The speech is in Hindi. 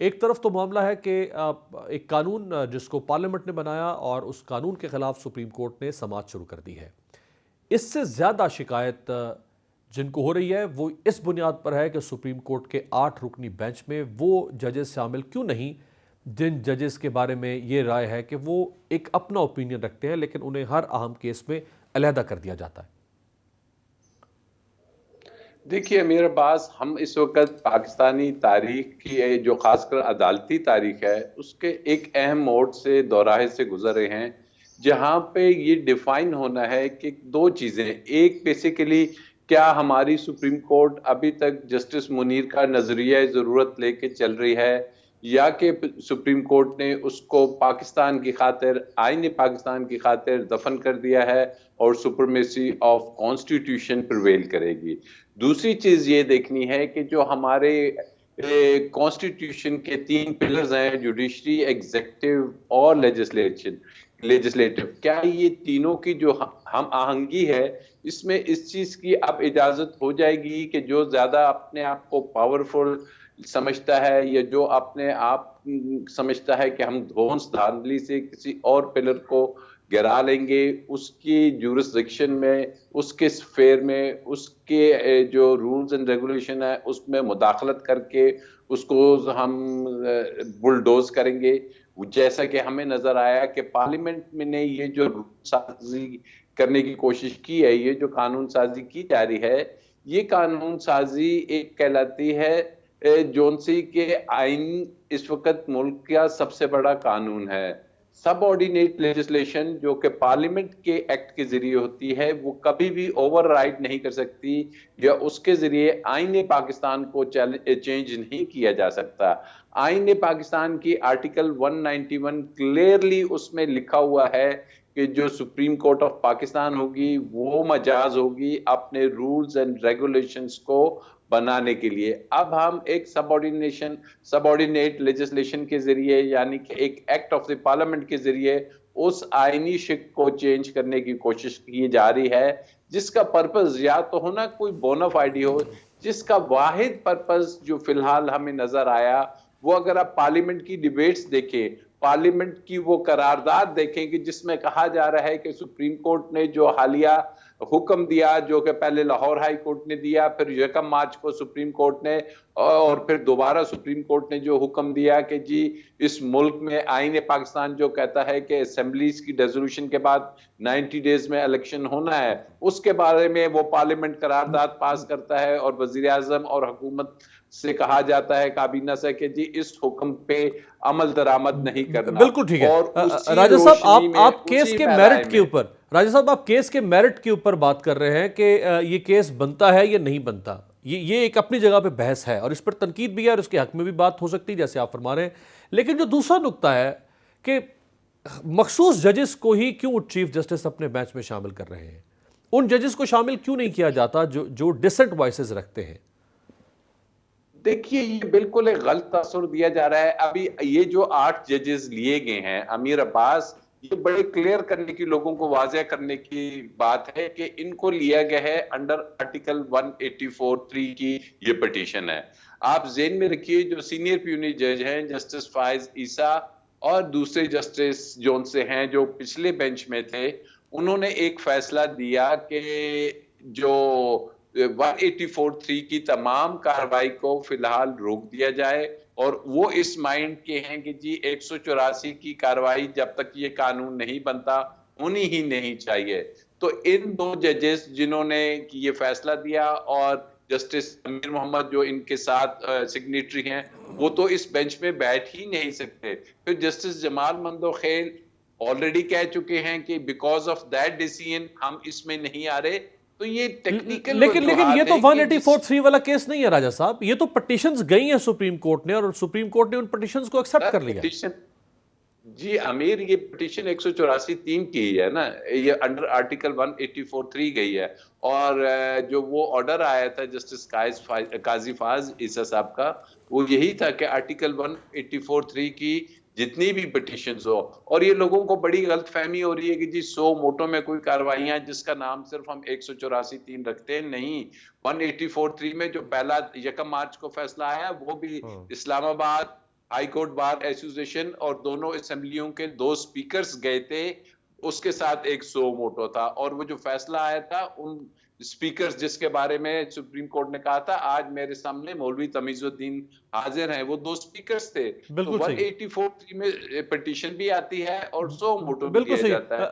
एक तरफ तो मामला है कि एक कानून जिसको पार्लियामेंट ने बनाया और उस कानून के खिलाफ सुप्रीम कोर्ट ने समाअत शुरू कर दी है। इससे ज्यादा शिकायत जिनको हो रही है वो इस बुनियाद पर है कि सुप्रीम कोर्ट के 8 रुकनी बेंच में वो जजेस शामिल क्यों नहीं जिन जजेस के बारे में ये राय है कि वो एक अपना ओपिनियन रखते हैं, लेकिन उन्हें हर अहम केस में अलहदा कर दिया जाता है। देखिए मेरे पास, हम इस वक्त पाकिस्तानी तारीख की जो खासकर अदालती तारीख है उसके एक अहम मोड़ से, दौराहे से गुजर रहे हैं, जहां पे ये डिफाइन होना है कि दो चीजें। एक, बेसिकली क्या हमारी सुप्रीम कोर्ट अभी तक जस्टिस मुनीर का नजरिया जरूरत लेके चल रही है, या कि सुप्रीम कोर्ट ने उसको पाकिस्तान की खातिर, आईन पाकिस्तान की खातिर दफन कर दिया है और सुपरमेसी ऑफ कॉन्स्टिट्यूशन प्रिवेल करेगी। दूसरी चीज ये देखनी है कि जो हमारे कॉन्स्टिट्यूशन के 3 पिलर्स हैं, जुडिशरी, एग्जीक्यूटिव और लेजिस्लेटिव, क्या ये तीनों की जो हम आहंगी है, इसमें इस चीज की अब इजाजत हो जाएगी कि जो ज्यादा अपने आप को पावरफुल समझता है या जो अपने आप समझता है कि हम धौंस धांधली से किसी और पिलर को गिरा लेंगे, उसकी जुरिस्डिक्शन में, उसके स्फेयर में, उसके जो रूल्स एंड रेगुलेशन है उसमें मुदाखलत करके उसको हम बुलडोज करेंगे। जैसा कि हमें नजर आया कि पार्लियामेंट में ने ये जो साजी करने की कोशिश की है, ये जो कानून साजी की जा रही है, ये कानून साजी एक कहलाती है जोनसी के आइन इस वक्त मुल्क का सबसे बड़ा कानून है। सब ऑर्डिनेट लेजिस्लेशन जो कि पार्लियामेंट के एक्ट के जरिए होती है, वो कभी भी ओवरराइड नहीं कर सकती या उसके जरिए आईन पाकिस्तान को चेंज नहीं किया जा सकता। आईन पाकिस्तान की आर्टिकल 191 क्लियरली उसमें लिखा हुआ है कि जो सुप्रीम कोर्ट ऑफ पाकिस्तान होगी वो मजाज होगी अपने रूल्स एंड रेगुलेशंस को बनाने के लिए। अब हम एक सबऑर्डिनेट लेजिस्लेशन के जरिए, यानी कि एक एक्ट ऑफ द पार्लियामेंट के जरिए उस आईनी शिक को चेंज करने की कोशिश की जा रही है, जिसका पर्पस या तो होना कोई बोनाफाइड हो, जिसका वाहिद पर्पस जो फिलहाल हमें नजर आया वो, अगर आप पार्लियामेंट की डिबेट्स देखें, पार्लियामेंट की वो करारदाद देखें कि जिसमें कहा जा रहा है कि सुप्रीम कोर्ट ने जो हालिया हुक्म दिया, जो कि पहले लाहौर हाई कोर्ट ने दिया, फिर 1 मार्च को सुप्रीम कोर्ट ने, और फिर दोबारा सुप्रीम कोर्ट ने जो हुक्म दिया कि जी इस मुल्क में आईन पाकिस्तान जो कहता है कि असेंबलीज की रेजोल्यूशन के बाद 90 डेज में इलेक्शन होना है, उसके बारे में वो पार्लियामेंट करारदाद पास करता है और वजीर आजम और हुकूमत से कहा जाता है, काबीना से, कि जी इस हुक्म पे अमल दरामद नहीं करना। बिल्कुल ठीक है। और राजा साहब, आप केस के मेरिट के ऊपर, राजा साहब आप केस के मेरिट के ऊपर बात कर रहे हैं कि ये केस बनता है या नहीं बनता। ये एक अपनी जगह पे बहस है और इस पर तनकीद भी है और उसके हक में भी बात हो सकती है जैसे आप फरमा रहे हैं। लेकिन जो दूसरा नुक्ता है कि मखसूस जजेस को ही क्यों चीफ जस्टिस अपने बेंच में शामिल कर रहे हैं, उन जजेस को शामिल क्यों नहीं किया जाता जो डिसेंट वॉइसेस रखते हैं। देखिए ये बिल्कुल एक गलत तासुर दिया जा रहा है। अभी ये जो 8 जजेस लिए गए हैं, अमीर अब्बास, ये बड़े क्लियर करने की, लोगों को वाज़ेह करने की बात है कि इनको लिया गया है अंडर आर्टिकल 184(3) की ये पिटीशन है। आप जेन में रखिए, जो सीनियर प्यूनी जज हैं जस्टिस फायज ईसा और दूसरे जस्टिस जोन से हैं जो पिछले बेंच में थे, उन्होंने एक फैसला दिया कि जो 184(3) की तमाम कार्रवाई को फिलहाल रोक दिया जाए, और वो इस माइंड के हैं कि जी 184 की कार्रवाई जब तक ये कानून नहीं बनता होनी ही नहीं चाहिए। तो इन 2 जजेस जिन्होंने ये फैसला दिया, और जस्टिस अमीर मोहम्मद जो इनके साथ सिग्नेटरी हैं, वो तो इस बेंच में बैठ ही नहीं सकते। फिर जस्टिस जमाल मंदोखेल ऑलरेडी कह चुके हैं कि बिकॉज ऑफ दैट डिसीजन हम इसमें नहीं आ रहे। तो ये टेक्निकल लेकिन ये तो 184(3) वाला केस नहीं है राजा साहब, ये तो पिटीशंस गई हैं सुप्रीम कोर्ट ने और सुप्रीम कोर्ट ने उन पिटीशंस को एक्सेप्ट कर लिया। जी अमीर, ये पिटीशन 184(3) की है ना, ये अंडर आर्टिकल 184(3) गई है। और जो वो ऑर्डर आया था जस्टिस काजी फाज ईसा साहब का, वो यही था कि आर्टिकल 184(3) की जितनी भी पिटीशंस हो, और ये लोगों को बड़ी गलतफहमी हो रही है कि जी 100 मोटो में कोई कार्रवाइयां जिसका नाम सिर्फ हम 184(3) रखते हैं, नहीं। 184(3) में जो पहला 1 मार्च को फैसला आया वो भी Islamabad, high court bar association और दोनों असेंबलियों के 2 स्पीकर्स गए थे, उसके साथ एक सो मोटो था, और वो जो फैसला आया था उन स्पीकर्स जिसके बारे में सुप्रीम कोर्ट ने कहा था आज मेरे सामने मौलवी तमीजुद्दीन हाजिर हैं, वो 2 स्पीकर्स थे। तो बिल्कुल सही, 184 में पिटीशन भी आती है और सो मोटो भी बिल्कुल दिया सही। जाता है।